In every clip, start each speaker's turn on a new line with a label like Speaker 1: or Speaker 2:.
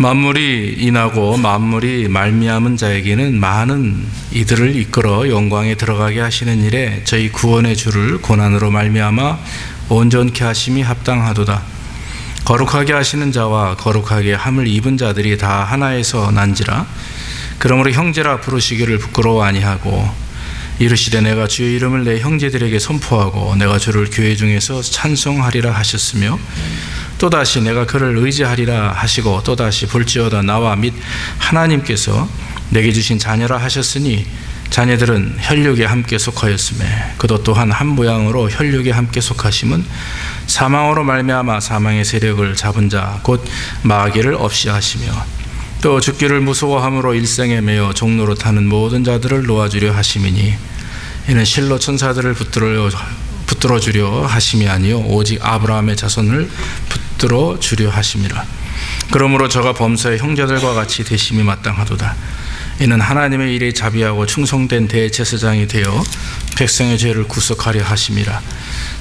Speaker 1: 만물이 인하고 만물이 말미암은 자에게는 많은 이들을 이끌어 영광에 들어가게 하시는 일에 저희 구원의 주를 고난으로 말미암아 온전케 하심이 합당하도다. 거룩하게 하시는 자와 거룩하게 함을 입은 자들이 다 하나에서 난지라. 그러므로 형제라 부르시기를 부끄러워 아니하고 이르시되 내가 주의 이름을 내 형제들에게 선포하고 내가 주를 교회 중에서 찬송하리라 하셨으며 또다시 내가 그를 의지하리라 하시고 또다시 볼지어다 나와 및 하나님께서 내게 주신 자녀라 하셨으니 자녀들은 혈육에 함께 속하였으매 그도 또한 한 모양으로 혈육에 함께 속하심은 사망으로 말미암아 사망의 세력을 잡은 자 곧 마귀를 없이 하시며 또 죽기를 무서워함으로 일생에 매여 종로로 타는 모든 자들을 놓아주려 하심이니 이는 실로 천사들을 붙들어 주려 하심이 아니요 오직 아브라함의 자손을 붙들어 주려 하심이라. 그러므로 저가 범사의 형제들과 같이 되심이 마땅하도다. 이는 하나님의 일에 자비하고 충성된 대제사장이 되어 백성의 죄를 구속하려 하심이라.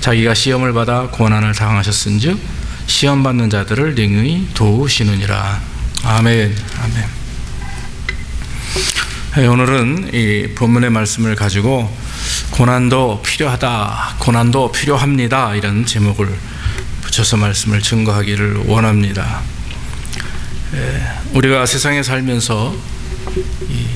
Speaker 1: 자기가 시험을 받아 고난을 당하셨은즉 시험 받는 자들을 능히 도우시느니라. 아멘. 아멘. 오늘은 이 본문의 말씀을 가지고 고난도 필요하다, 고난도 필요합니다 이런 제목을 붙여서 말씀을 증거하기를 원합니다. 우리가 세상에 살면서 이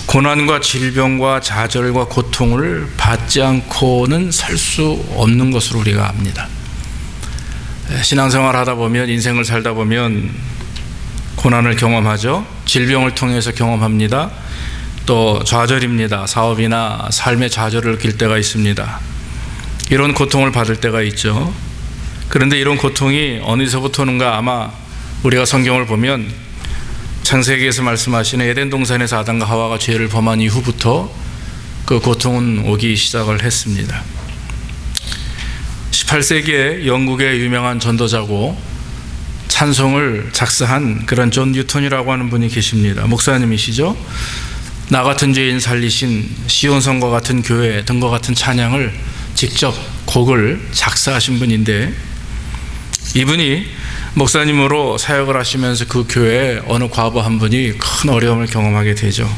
Speaker 1: 고난과 질병과 좌절과 고통을 받지 않고는 살 수 없는 것으로 우리가 압니다. 신앙생활 하다 보면, 인생을 살다 보면 고난을 경험하죠. 질병을 통해서 경험합니다. 또 좌절입니다. 사업이나 삶의 좌절을 느낄 때가 있습니다. 이런 고통을 받을 때가 있죠. 그런데 이런 고통이 어디서부터 오는가? 아마 우리가 성경을 보면 창세기에서 말씀하시는 에덴 동산에서 아담과 하와가 죄를 범한 이후부터 그 고통은 오기 시작을 했습니다. 18세기에 영국의 유명한 전도자고 찬송을 작사한 그런 존 뉴턴이라고 하는 분이 계십니다. 목사님이시죠. 나 같은 죄인 살리신 시온성과 같은 교회 등과 같은 찬양을 직접 곡을 작사하신 분인데, 이분이 목사님으로 사역을 하시면서 그 교회에 어느 과부 한 분이 큰 어려움을 경험하게 되죠.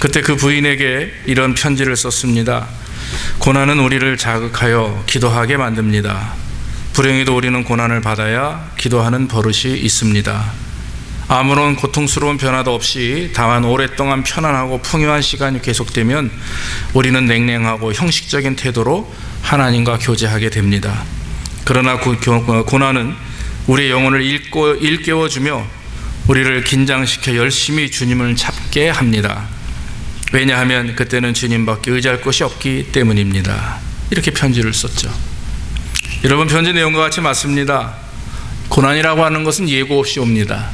Speaker 1: 그때 그 부인에게 이런 편지를 썼습니다. 고난은 우리를 자극하여 기도하게 만듭니다. 불행히도 우리는 고난을 받아야 기도하는 버릇이 있습니다. 아무런 고통스러운 변화도 없이 다만 오랫동안 편안하고 풍요한 시간이 계속되면 우리는 냉랭하고 형식적인 태도로 하나님과 교제하게 됩니다. 그러나 고난은 우리의 영혼을 일깨워주며 우리를 긴장시켜 열심히 주님을 찾게 합니다. 왜냐하면 그때는 주님밖에 의지할 곳이 없기 때문입니다. 이렇게 편지를 썼죠. 여러분, 편지 내용과 같이 맞습니다. 고난이라고 하는 것은 예고 없이 옵니다.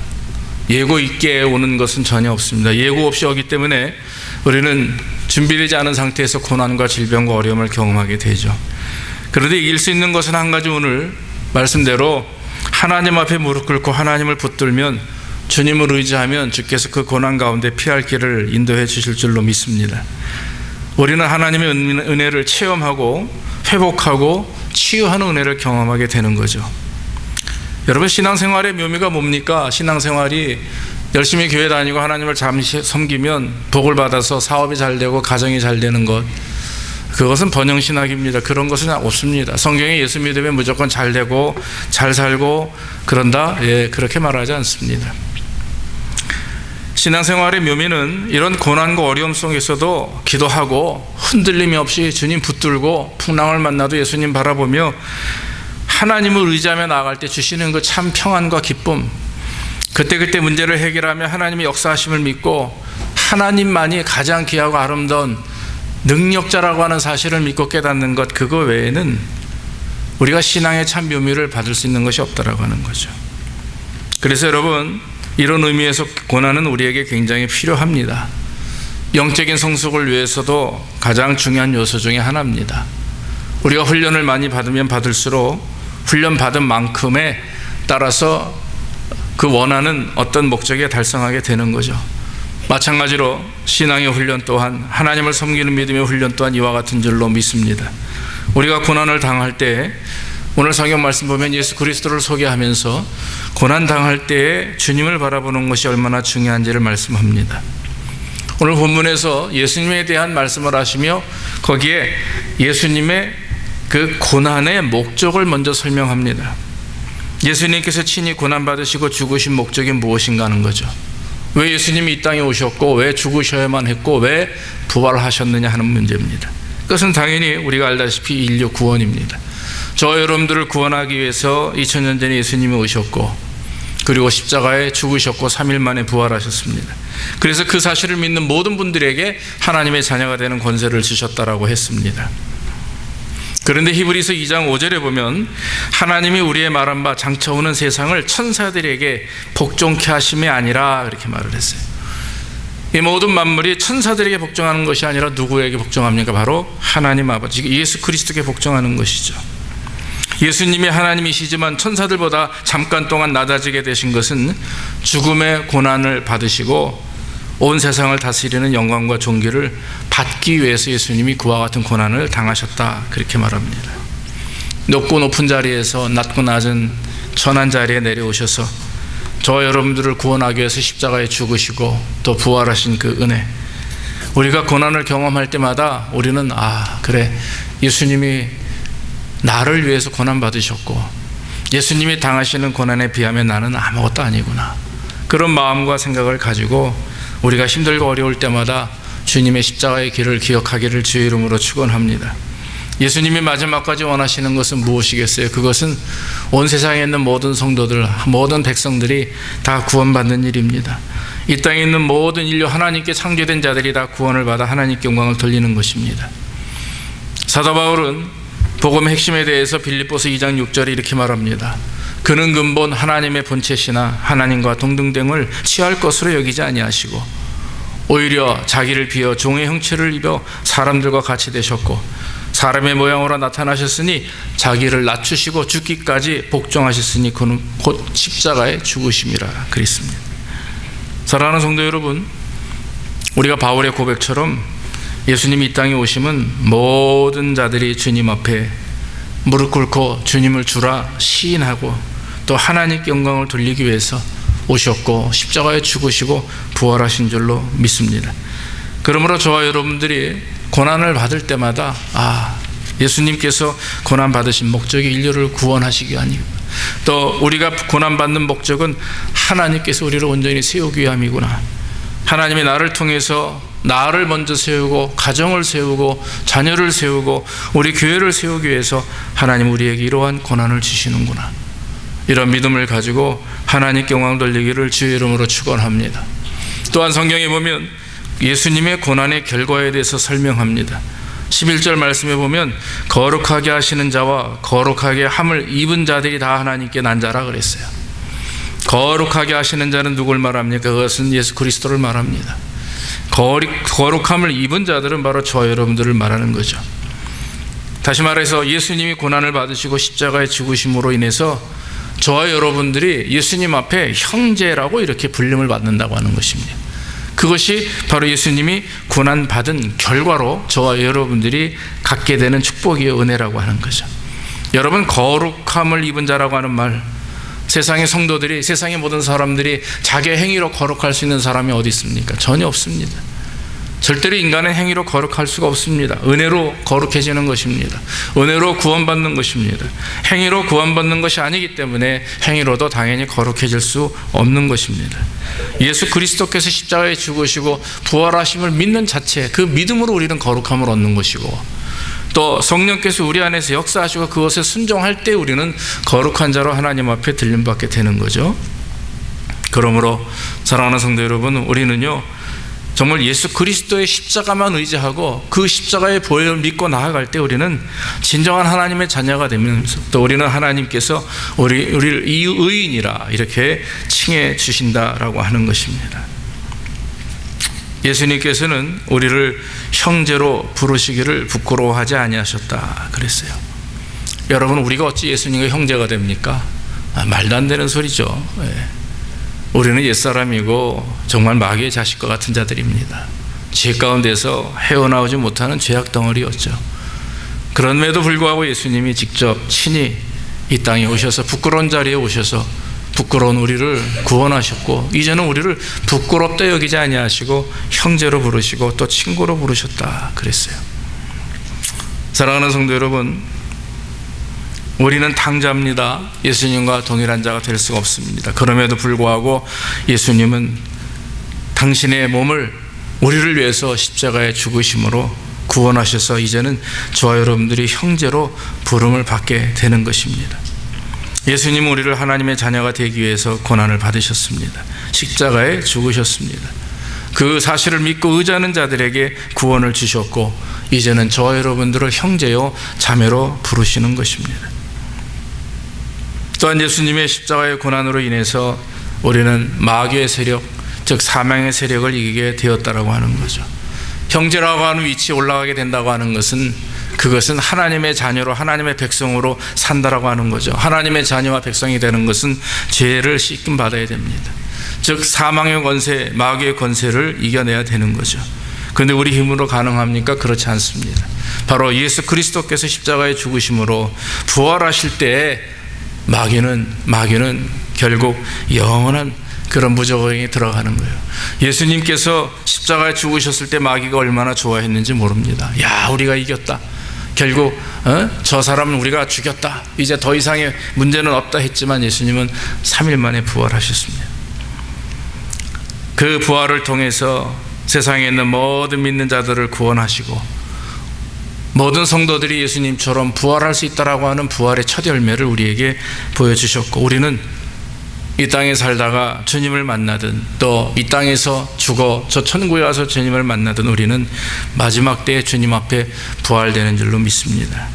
Speaker 1: 예고 있게 오는 것은 전혀 없습니다. 예고 없이 오기 때문에 우리는 준비되지 않은 상태에서 고난과 질병과 어려움을 경험하게 되죠. 그런데 이길 수 있는 것은 한 가지, 오늘 말씀대로 하나님 앞에 무릎 꿇고 하나님을 붙들면, 주님을 의지하면 주께서 그 고난 가운데 피할 길을 인도해 주실 줄로 믿습니다. 우리는 하나님의 은혜를 체험하고 회복하고 치유하는 은혜를 경험하게 되는 거죠. 여러분, 신앙생활의 묘미가 뭡니까? 신앙생활이 열심히 교회 다니고 하나님을 잠시 섬기면 복을 받아서 사업이 잘 되고 가정이 잘 되는 것, 그것은 번영신학입니다. 그런 것은 없습니다. 성경에 예수 믿으면 무조건 잘 되고 잘 살고 그런다? 그렇게 말하지 않습니다. 신앙생활의 묘미는 이런 고난과 어려움 속에서도 기도하고 흔들림이 없이 주님 붙들고 풍랑을 만나도 예수님 바라보며 하나님을 의지하며 나아갈 때 주시는 그 참 평안과 기쁨, 그때 문제를 해결하며 하나님의 역사하심을 믿고 하나님만이 가장 귀하고 아름다운 능력자라고 하는 사실을 믿고 깨닫는 것, 그거 외에는 우리가 신앙의 참 묘미를 받을 수 있는 것이 없다라고 하는 거죠. 그래서 여러분, 이런 의미에서 고난은 우리에게 굉장히 필요합니다. 영적인 성숙을 위해서도 가장 중요한 요소 중에 하나입니다. 우리가 훈련을 많이 받으면 받을수록 훈련 받은 만큼에 따라서 그 원하는 어떤 목적에 달성하게 되는 거죠. 마찬가지로 신앙의 훈련 또한, 하나님을 섬기는 믿음의 훈련 또한 이와 같은 줄로 믿습니다. 우리가 고난을 당할 때 오늘 성경 말씀 보면 예수 그리스도를 소개하면서 고난 당할 때에 주님을 바라보는 것이 얼마나 중요한지를 말씀합니다. 오늘 본문에서 예수님에 대한 말씀을 하시며 거기에 예수님의 그 고난의 목적을 먼저 설명합니다. 예수님께서 친히 고난 받으시고 죽으신 목적이 무엇인가 하는 거죠. 왜 예수님이 이 땅에 오셨고 왜 죽으셔야만 했고 왜 부활하셨느냐 하는 문제입니다. 그것은 당연히 우리가 알다시피 인류 구원입니다. 저와 여러분들을 구원하기 위해서 2000년 전에 예수님이 오셨고 그리고 십자가에 죽으셨고 3일 만에 부활하셨습니다. 그래서 그 사실을 믿는 모든 분들에게 하나님의 자녀가 되는 권세를 주셨다라고 했습니다. 그런데 히브리서 2장 5절에 보면 하나님이 우리의 말한 바 장차 오는 세상을 천사들에게 복종케 하심이 아니라 이렇게 말을 했어요. 이 모든 만물이 천사들에게 복종하는 것이 아니라 누구에게 복종합니까? 바로 하나님 아버지 예수 그리스도께 복종하는 것이죠. 예수님이 하나님이시지만 천사들보다 잠깐 동안 낮아지게 되신 것은 죽음의 고난을 받으시고 온 세상을 다스리는 영광과 존귀를 받기 위해서 예수님이 그와 같은 고난을 당하셨다 그렇게 말합니다. 높고 높은 자리에서 낮고 낮은 천한 자리에 내려오셔서 저와 여러분들을 구원하기 위해서 십자가에 죽으시고 또 부활하신 그 은혜, 우리가 고난을 경험할 때마다 우리는 그래 예수님이 나를 위해서 고난 받으셨고 예수님이 당하시는 고난에 비하면 나는 아무것도 아니구나, 그런 마음과 생각을 가지고 우리가 힘들고 어려울 때마다 주님의 십자가의 길을 기억하기를 주의 이름으로 축원합니다. 예수님이 마지막까지 원하시는 것은 무엇이겠어요? 그것은 온 세상에 있는 모든 성도들, 모든 백성들이 다 구원받는 일입니다. 이 땅에 있는 모든 인류, 하나님께 창조된 자들이 다 구원을 받아 하나님께 영광을 돌리는 것입니다. 사도 바울은 복음의 핵심에 대해서 빌립보서 2장 6절에 이렇게 말합니다. 그는 근본 하나님의 본체시나 하나님과 동등됨을 취할 것으로 여기지 아니하시고 오히려 자기를 비어 종의 형체를 입어 사람들과 같이 되셨고 사람의 모양으로 나타나셨으니 자기를 낮추시고 죽기까지 복종하셨으니 그는 곧 십자가에 죽으심이라 그랬습니다. 사랑하는 성도 여러분, 우리가 바울의 고백처럼 예수님이 이 땅에 오심은 모든 자들이 주님 앞에 무릎 꿇고 주님을 주라 시인하고 또 하나님께 영광을 돌리기 위해서 오셨고 십자가에 죽으시고 부활하신 줄로 믿습니다. 그러므로 저와 여러분들이 고난을 받을 때마다 예수님께서 고난 받으신 목적이 인류를 구원하시기 아니고 또 우리가 고난 받는 목적은 하나님께서 우리를 온전히 세우기 위함이구나. 하나님이 나를 통해서 나를 먼저 세우고 가정을 세우고 자녀를 세우고 우리 교회를 세우기 위해서 하나님 우리에게 이러한 고난을 주시는구나. 이런 믿음을 가지고 하나님께 영광 돌리기를 주의 이름으로 축원합니다. 또한 성경에 보면 예수님의 고난의 결과에 대해서 설명합니다. 11절 말씀에 보면 거룩하게 하시는 자와 거룩하게 함을 입은 자들이 다 하나님께 난 자라 그랬어요. 거룩하게 하시는 자는 누굴 말합니까? 그것은 예수 그리스도를 말합니다. 거룩함을 입은 자들은 바로 저와 여러분들을 말하는 거죠. 다시 말해서 예수님이 고난을 받으시고 십자가에 죽으심으로 인해서 저와 여러분들이 예수님 앞에 형제라고 이렇게 불림을 받는다고 하는 것입니다. 그것이 바로 예수님이 고난받은 결과로 저와 여러분들이 갖게 되는 축복이요 은혜라고 하는 거죠. 여러분, 거룩함을 입은 자라고 하는 말, 세상의 성도들이, 세상의 모든 사람들이 자기의 행위로 거룩할 수 있는 사람이 어디 있습니까? 전혀 없습니다. 절대로 인간의 행위로 거룩할 수가 없습니다. 은혜로 거룩해지는 것입니다. 은혜로 구원받는 것입니다. 행위로 구원받는 것이 아니기 때문에 행위로도 당연히 거룩해질 수 없는 것입니다. 예수 그리스도께서 십자가에 죽으시고 부활하심을 믿는 자체, 그 믿음으로 우리는 거룩함을 얻는 것이고 또 성령께서 우리 안에서 역사하시고 그것에 순종할 때 우리는 거룩한 자로 하나님 앞에 들림받게 되는 거죠. 그러므로 사랑하는 성도 여러분, 우리는요 정말 예수 그리스도의 십자가만 의지하고 그 십자가의 보혈을 믿고 나아갈 때 우리는 진정한 하나님의 자녀가 되면서 또 우리는 하나님께서 우리를 이 의인이라 이렇게 칭해 주신다라고 하는 것입니다. 예수님께서는 우리를 형제로 부르시기를 부끄러워하지 아니하셨다 그랬어요. 여러분, 우리가 어찌 예수님과 형제가 됩니까? 말도 안 되는 소리죠. 우리는 옛사람이고 정말 마귀의 자식과 같은 자들입니다. 죄 가운데서 헤어나오지 못하는 죄악 덩어리였죠. 그럼에도 불구하고 예수님이 직접 친히 이 땅에 오셔서 부끄러운 자리에 오셔서 부끄러운 우리를 구원하셨고, 이제는 우리를 부끄럽다 여기지 아니하시고 형제로 부르시고 또 친구로 부르셨다 그랬어요. 사랑하는 성도 여러분, 우리는 탕자입니다. 예수님과 동일한 자가 될 수가 없습니다. 그럼에도 불구하고 예수님은 당신의 몸을 우리를 위해서 십자가에 죽으심으로 구원하셔서 이제는 저와 여러분들이 형제로 부름을 받게 되는 것입니다. 예수님은 우리를 하나님의 자녀가 되기 위해서 고난을 받으셨습니다. 십자가에 죽으셨습니다. 그 사실을 믿고 의지하는 자들에게 구원을 주셨고, 이제는 저와 여러분들을 형제요 자매로 부르시는 것입니다. 또한 예수님의 십자가의 고난으로 인해서 우리는 마귀의 세력, 즉 사망의 세력을 이기게 되었다라고 하는 거죠. 형제라고 하는 위치에 올라가게 된다고 하는 것은, 그것은 하나님의 자녀로 하나님의 백성으로 산다라고 하는 거죠. 하나님의 자녀와 백성이 되는 것은 죄를 씻김 받아야 됩니다. 즉 사망의 권세, 마귀의 권세를 이겨내야 되는 거죠. 그런데 우리 힘으로 가능합니까? 그렇지 않습니다. 바로 예수 그리스도께서 십자가에 죽으심으로 부활하실 때 마귀는 결국 영원한 그런 무저항에 들어가는 거예요. 예수님께서 십자가에 죽으셨을 때 마귀가 얼마나 좋아했는지 모릅니다. 야, 우리가 이겼다. 결국 저 사람은 우리가 죽였다. 이제 더 이상의 문제는 없다 했지만 예수님은 3일 만에 부활하셨습니다. 그 부활을 통해서 세상에 있는 모든 믿는 자들을 구원하시고, 모든 성도들이 예수님처럼 부활할 수 있다라고 하는 부활의 첫 열매를 우리에게 보여주셨고, 우리는 이 땅에 살다가 주님을 만나든 또 이 땅에서 죽어 저 천국에 가서 주님을 만나든 우리는 마지막 때에 주님 앞에 부활되는 줄로 믿습니다.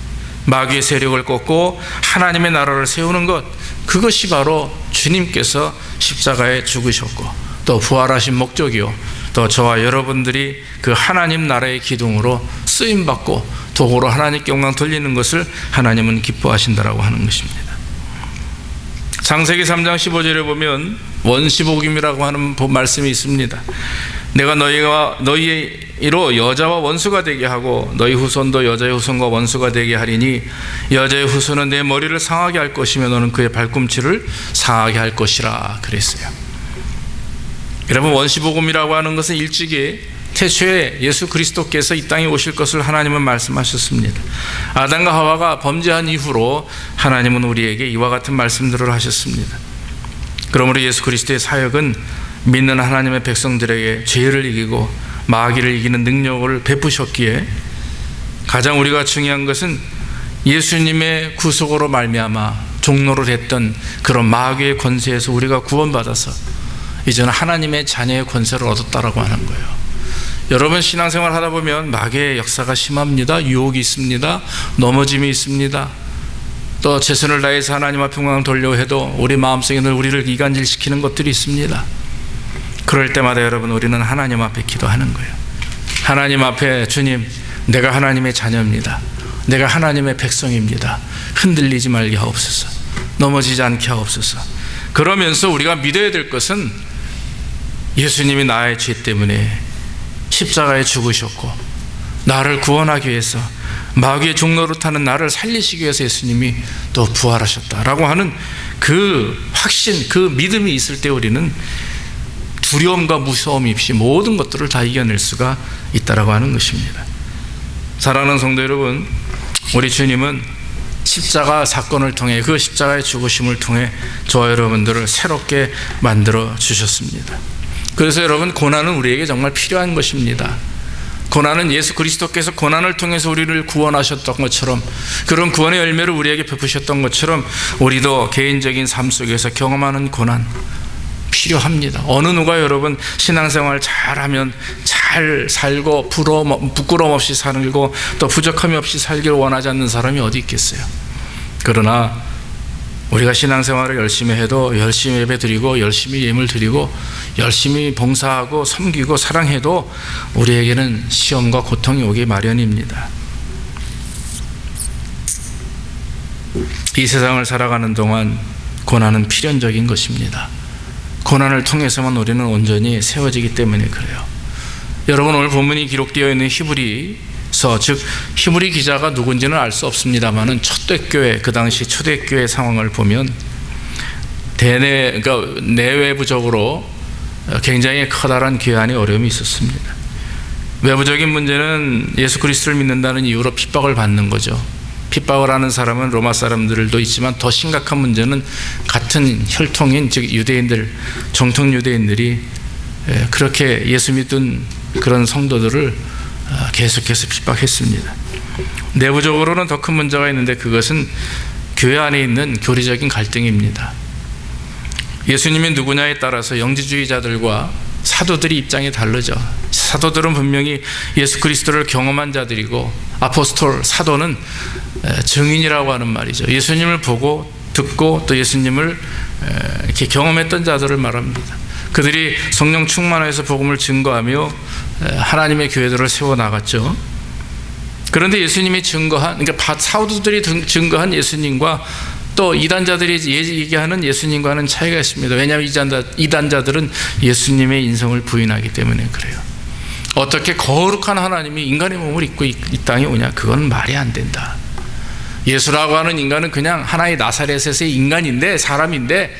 Speaker 1: 마귀의 세력을 꺾고 하나님의 나라를 세우는 것, 그것이 바로 주님께서 십자가에 죽으셨고 또 부활하신 목적이요, 또 저와 여러분들이 그 하나님 나라의 기둥으로 쓰임받고 도구로 하나님께 영광 돌리는 것을 하나님은 기뻐하신다라고 하는 것입니다. 창세기 3장 15절에 보면 원시복음이라고 하는 말씀이 있습니다. 내가 너희로 여자와 원수가 되게 하고 너희 후손도 여자의 후손과 원수가 되게 하리니 여자의 후손은 내 머리를 상하게 할 것이며 너는 그의 발꿈치를 상하게 할 것이라 그랬어요. 여러분, 원시복음이라고 하는 것은 일찍이 태초에 예수 그리스도께서 이 땅에 오실 것을 하나님은 말씀하셨습니다. 아담과 하와가 범죄한 이후로 하나님은 우리에게 이와 같은 말씀들을 하셨습니다. 그러므로 예수 그리스도의 사역은 믿는 하나님의 백성들에게 죄를 이기고 마귀를 이기는 능력을 베푸셨기에, 가장 우리가 중요한 것은 예수님의 구속으로 말미암아 종로로 됐던 그런 마귀의 권세에서 우리가 구원받아서 이제는 하나님의 자녀의 권세를 얻었다라고 하는 거예요. 여러분, 신앙생활 하다 보면 마귀의 역사가 심합니다. 유혹이 있습니다. 넘어짐이 있습니다. 또 최선을 다해서 하나님 앞에 영광을 돌려 해도 우리 마음속에 늘 우리를 이간질시키는 것들이 있습니다. 그럴 때마다 여러분, 우리는 하나님 앞에 기도하는 거예요. 하나님 앞에, 주님, 내가 하나님의 자녀입니다. 내가 하나님의 백성입니다. 흔들리지 말게 하옵소서. 넘어지지 않게 하옵소서. 그러면서 우리가 믿어야 될 것은 예수님이 나의 죄 때문에 십자가에 죽으셨고 나를 구원하기 위해서 마귀의 종노릇하는 나를 살리시기 위해서 예수님이 또 부활하셨다라고 하는 그 확신, 그 믿음이 있을 때 우리는 두려움과 무서움 없이 모든 것들을 다 이겨낼 수가 있다라고 하는 것입니다. 사랑하는 성도 여러분, 우리 주님은 십자가 사건을 통해, 그 십자가의 죽으심을 통해 저와 여러분들을 새롭게 만들어 주셨습니다. 그래서 여러분, 고난은 우리에게 정말 필요한 것입니다. 고난은 예수 그리스도께서 고난을 통해서 우리를 구원하셨던 것처럼, 그런 구원의 열매를 우리에게 베푸셨던 것처럼 우리도 개인적인 삶 속에서 경험하는 고난 필요합니다. 어느 누가 여러분 신앙생활 잘하면 잘 살고 부끄러움 없이 살고 또 부족함이 없이 살기를 원하지 않는 사람이 어디 있겠어요. 그러나 우리가 신앙생활을 열심히 해도, 열심히 예배드리고 열심히 예물 드리고 열심히 봉사하고 섬기고 사랑해도 우리에게는 시험과 고통이 오기 마련입니다. 이 세상을 살아가는 동안 고난은 필연적인 것입니다. 고난을 통해서만 우리는 온전히 세워지기 때문에 그래요. 여러분, 오늘 본문이 기록되어 있는 히브리서 즉 히브리 기자가 누군지는 알 수 없습니다만은 초대교회, 그 당시 초대교회 상황을 보면 그러니까 내외부적으로 굉장히 커다란 귀환의 어려움이 있었습니다. 외부적인 문제는 예수 그리스도를 믿는다는 이유로 핍박을 받는 거죠. 핍박을 하는 사람은 로마 사람들도 있지만 더 심각한 문제는 같은 혈통인 즉 유대인들, 정통 유대인들이 그렇게 예수 믿은 그런 성도들을 계속해서 핍박했습니다. 내부적으로는 더 큰 문제가 있는데 그것은 교회 안에 있는 교리적인 갈등입니다. 예수님이 누구냐에 따라서 영지주의자들과 사도들이 입장이 다르죠. 사도들은 분명히 예수 그리스도를 경험한 자들이고 아포스톨, 사도는 증인이라고 하는 말이죠. 예수님을 보고 듣고 또 예수님을 이렇게 경험했던 자들을 말합니다. 그들이 성령 충만해서 복음을 증거하며 하나님의 교회들을 세워나갔죠. 그런데 예수님이 증거한, 그러니까 사도들이 증거한 예수님과 또 이단자들이 얘기하는 예수님과는 차이가 있습니다. 왜냐하면 이단자들은 예수님의 인성을 부인하기 때문에 그래요. 어떻게 거룩한 하나님이 인간의 몸을 입고 이 땅에 오냐? 그건 말이 안 된다. 예수라고 하는 인간은 그냥 하나의 나사렛에서의 인간인데, 사람인데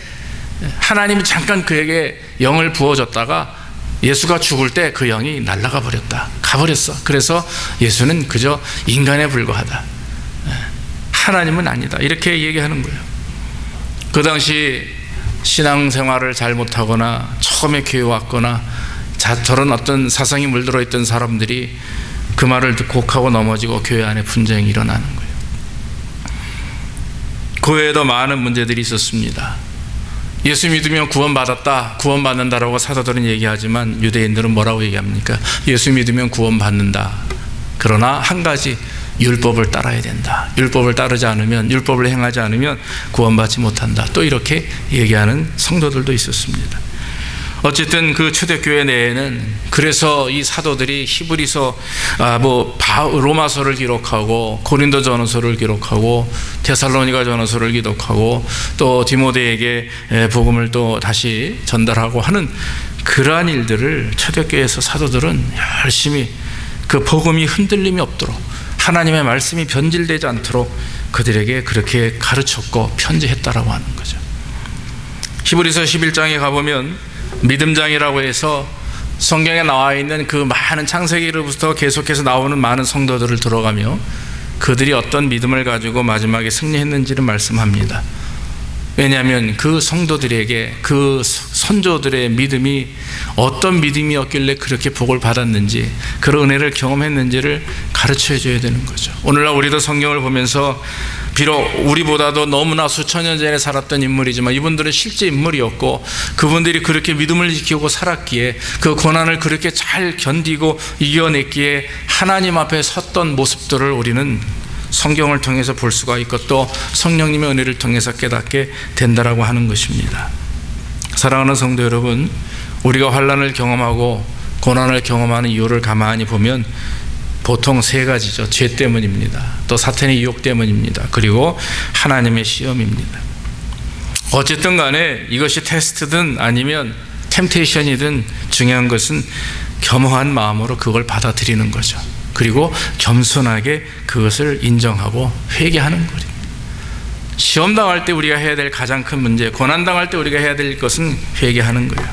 Speaker 1: 하나님이 잠깐 그에게 영을 부어줬다가 예수가 죽을 때 그 영이 날아가 버렸다. 가버렸어. 그래서 예수는 그저 인간에 불과하다. 하나님은 아니다. 이렇게 얘기하는 거예요. 그 당시 신앙생활을 잘못하거나 처음에 교회 왔거나 저런 어떤 사상이 물들어 있던 사람들이 그 말을 듣고 곡하고 넘어지고 교회 안에 분쟁이 일어나는 거예요. 교회에도 많은 문제들이 있었습니다. 예수 믿으면 구원받았다, 구원받는다라고 사도들은 얘기하지만 유대인들은 뭐라고 얘기합니까? 예수 믿으면 구원받는다. 그러나 한 가지, 율법을 따라야 된다. 율법을 따르지 않으면, 율법을 행하지 않으면 구원받지 못한다. 또 이렇게 얘기하는 성도들도 있었습니다. 어쨌든 그 초대교회 내에는 그래서 이 사도들이 히브리서, 로마서를 기록하고 고린도전서를 기록하고 데살로니가 전서를 기록하고 또 디모데에게 복음을 또 다시 전달하고 하는 그러한 일들을 초대교회에서 사도들은 열심히 그 복음이 흔들림이 없도록 하나님의 말씀이 변질되지 않도록 그들에게 그렇게 가르쳤고 편지했다라고 하는 거죠. 히브리서 11장에 가보면 믿음장이라고 해서 성경에 나와 있는 그 많은 창세기로부터 계속해서 나오는 많은 성도들을 들어가며 그들이 어떤 믿음을 가지고 마지막에 승리했는지를 말씀합니다. 왜냐하면 그 성도들에게 그 선조들의 믿음이 어떤 믿음이었길래 그렇게 복을 받았는지, 그런 은혜를 경험했는지를 가르쳐 줘야 되는 거죠. 오늘날 우리도 성경을 보면서 비록 우리보다도 너무나 수천 년 전에 살았던 인물이지만 이분들은 실제 인물이었고 그분들이 그렇게 믿음을 지키고 살았기에 그 고난을 그렇게 잘 견디고 이겨냈기에 하나님 앞에 섰던 모습들을 우리는 성경을 통해서 볼 수가 있고 또 성령님의 은혜를 통해서 깨닫게 된다라고 하는 것입니다. 사랑하는 성도 여러분, 우리가 환난을 경험하고 고난을 경험하는 이유를 가만히 보면 보통 세 가지죠. 죄 때문입니다. 또 사탄의 유혹 때문입니다. 그리고 하나님의 시험입니다. 어쨌든 간에 이것이 테스트든 아니면 템테이션이든 중요한 것은 겸허한 마음으로 그걸 받아들이는 거죠. 그리고 겸손하게 그것을 인정하고 회개하는 거예요. 시험 당할 때 우리가 해야 될 가장 큰 문제, 고난 당할 때 우리가 해야 될 것은 회개하는 거예요.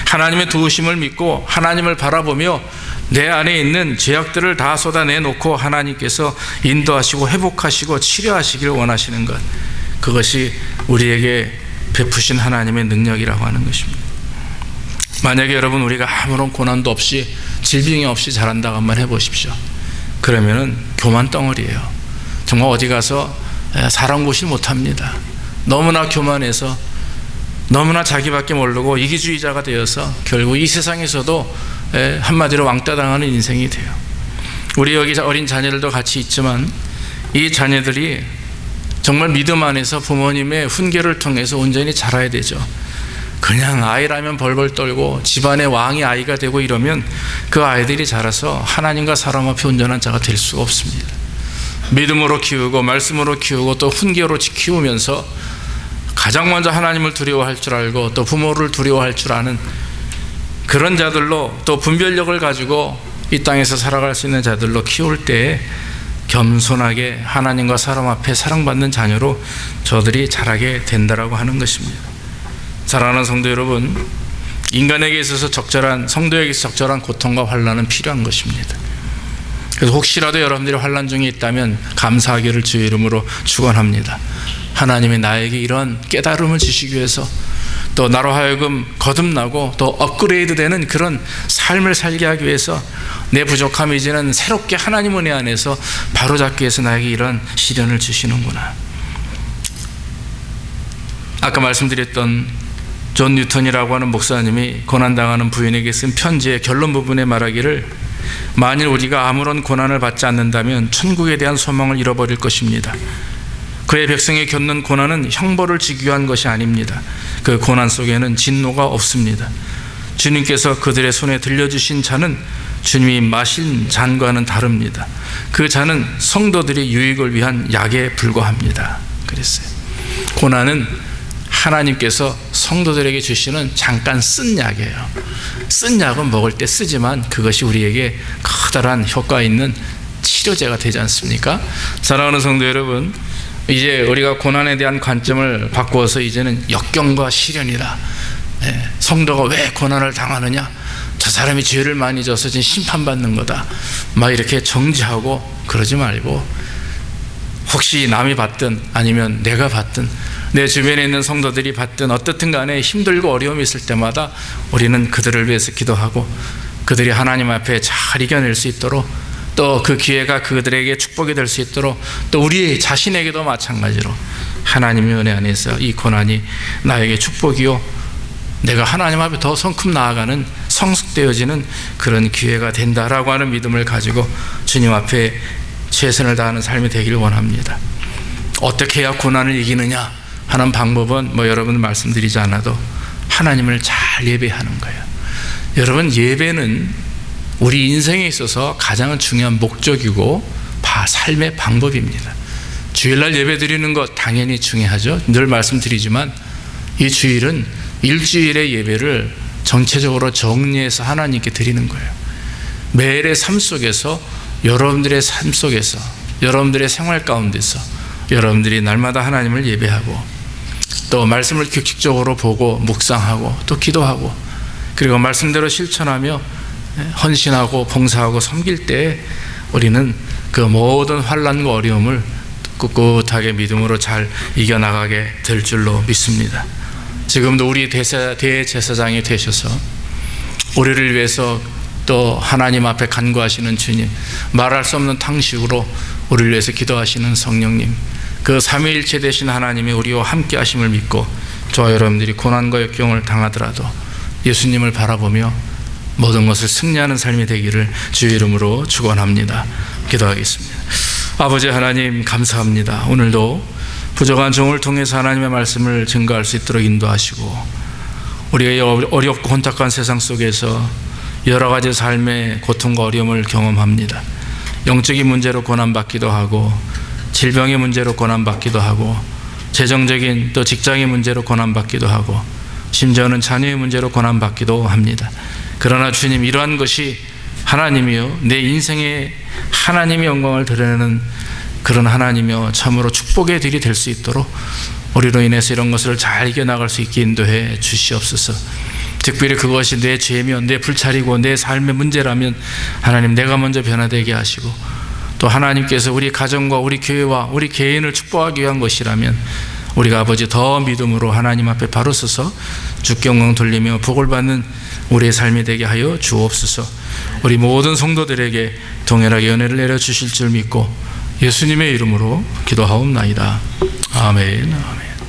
Speaker 1: 하나님의 도우심을 믿고 하나님을 바라보며 내 안에 있는 죄악들을 다 쏟아내놓고 하나님께서 인도하시고 회복하시고 치료하시기를 원하시는 것, 그것이 우리에게 베푸신 하나님의 능력이라고 하는 것입니다. 만약에 여러분 우리가 아무런 고난도 없이 질병이 없이 자란다고 한번 해보십시오. 그러면은 교만 덩어리예요. 정말 어디 가서 사람 구실 못합니다. 너무나 교만해서 너무나 자기밖에 모르고 이기주의자가 되어서 결국 이 세상에서도 한마디로 왕따 당하는 인생이 돼요. 우리 여기 어린 자녀들도 같이 있지만 이 자녀들이 정말 믿음 안에서 부모님의 훈계를 통해서 온전히 자라야 되죠. 그냥 아이라면 벌벌 떨고 집안의 왕이 아이가 되고 이러면 그 아이들이 자라서 하나님과 사람 앞에 온전한 자가 될 수가 없습니다. 믿음으로 키우고 말씀으로 키우고 또 훈계로 키우면서 가장 먼저 하나님을 두려워할 줄 알고 또 부모를 두려워할 줄 아는 그런 자들로 또 분별력을 가지고 이 땅에서 살아갈 수 있는 자들로 키울 때에 겸손하게 하나님과 사람 앞에 사랑받는 자녀로 저들이 자라게 된다라고 하는 것입니다. 사랑하는 성도 여러분, 인간에게 있어서 성도에게 있어서 적절한 고통과 환난은 필요한 것입니다. 그래서 혹시라도 여러분들이 환난 중에 있다면 감사하기를 주의 이름으로 축원합니다. 하나님이 나에게 이런 깨달음을 주시기 위해서, 또 나로 하여금 거듭나고 또 업그레이드되는 그런 삶을 살게 하기 위해서, 내 부족함이 이제는 새롭게 하나님 은혜 안에서 바로잡기 위해서 나에게 이런 시련을 주시는구나. 아까 말씀드렸던 존 뉴턴이라고 하는 목사님이 고난당하는 부인에게 쓴 편지의 결론 부분에 말하기를, 만일 우리가 아무런 고난을 받지 않는다면 천국에 대한 소망을 잃어버릴 것입니다. 그의 백성이 겪는 고난은 형벌을 주기 위한 것이 아닙니다. 그 고난 속에는 진노가 없습니다. 주님께서 그들의 손에 들려주신 잔은 주님이 마신 잔과는 다릅니다. 그 잔은 성도들의 유익을 위한 약에 불과합니다. 그랬어요. 고난은 하나님께서 성도들에게 주시는 잠깐 쓴 약이에요. 쓴 약은 먹을 때 쓰지만 그것이 우리에게 커다란 효과 있는 치료제가 되지 않습니까? 사랑하는 성도 여러분, 이제 우리가 고난에 대한 관점을 바꾸어서 이제는 역경과 시련이다. 성도가 왜 고난을 당하느냐? 저 사람이 죄를 많이 져서 지금 심판받는 거다. 막 이렇게 정지하고 그러지 말고, 혹시 남이 받든 아니면 내가 받든 내 주변에 있는 성도들이 받든 어떻든 간에 힘들고 어려움이 있을 때마다 우리는 그들을 위해서 기도하고 그들이 하나님 앞에 잘 이겨낼 수 있도록, 또 그 기회가 그들에게 축복이 될 수 있도록, 또 우리 자신에게도 마찬가지로 하나님의 은혜 안에서 이 고난이 나에게 축복이요, 내가 하나님 앞에 더 성큼 나아가는 성숙되어지는 그런 기회가 된다라고 하는 믿음을 가지고 주님 앞에 최선을 다하는 삶이 되기를 원합니다. 어떻게 해야 고난을 이기느냐 하는 방법은 여러분 말씀드리지 않아도 하나님을 잘 예배하는 거예요. 여러분, 예배는 우리 인생에 있어서 가장 중요한 목적이고 삶의 방법입니다. 주일날 예배 드리는 것 당연히 중요하죠. 늘 말씀드리지만 이 주일은 일주일의 예배를 전체적으로 정리해서 하나님께 드리는 거예요. 매일의 삶 속에서, 여러분들의 삶 속에서, 여러분들의 생활 가운데서 여러분들이 날마다 하나님을 예배하고, 또 말씀을 규칙적으로 보고 묵상하고 또 기도하고, 그리고 말씀대로 실천하며 헌신하고 봉사하고 섬길 때 우리는 그 모든 환난과 어려움을 꿋꿋하게 믿음으로 잘 이겨나가게 될 줄로 믿습니다. 지금도 우리 대제사장이 되셔서 우리를 위해서, 또 하나님 앞에 간구하시는 주님, 말할 수 없는 탕식으로 우리를 위해서 기도하시는 성령님, 그 삼위일체 되신 하나님이 우리와 함께 하심을 믿고, 저와 여러분들이 고난과 역경을 당하더라도 예수님을 바라보며 모든 것을 승리하는 삶이 되기를 주의 이름으로 축원합니다. 기도하겠습니다. 아버지 하나님, 감사합니다. 오늘도 부족한 종을 통해서 하나님의 말씀을 증거할 수 있도록 인도하시고, 우리가 어렵고 혼탁한 세상 속에서 여러 가지 삶의 고통과 어려움을 경험합니다. 영적인 문제로 고난받기도 하고, 질병의 문제로 고난받기도 하고, 재정적인 또 직장의 문제로 고난받기도 하고, 심지어는 자녀의 문제로 고난받기도 합니다. 그러나 주님, 이러한 것이 하나님이요, 내 인생에 하나님의 영광을 드러내는 그런 하나님이요, 참으로 축복의 들이 될 수 있도록 우리로 인해서 이런 것을 잘 이겨나갈 수 있게 인도해 주시옵소서. 특별히 그것이 내 죄면, 내 불찰이고 내 삶의 문제라면 하나님, 내가 먼저 변화되게 하시고, 또 하나님께서 우리 가정과 우리 교회와 우리 개인을 축복하기 위한 것이라면 우리가 아버지 더 믿음으로 하나님 앞에 바로 서서 주께 영광 돌리며 복을 받는 우리의 삶이 되게 하여 주옵소서. 우리 모든 성도들에게 동일하게 은혜를 내려주실 줄 믿고 예수님의 이름으로 기도하옵나이다. 아멘.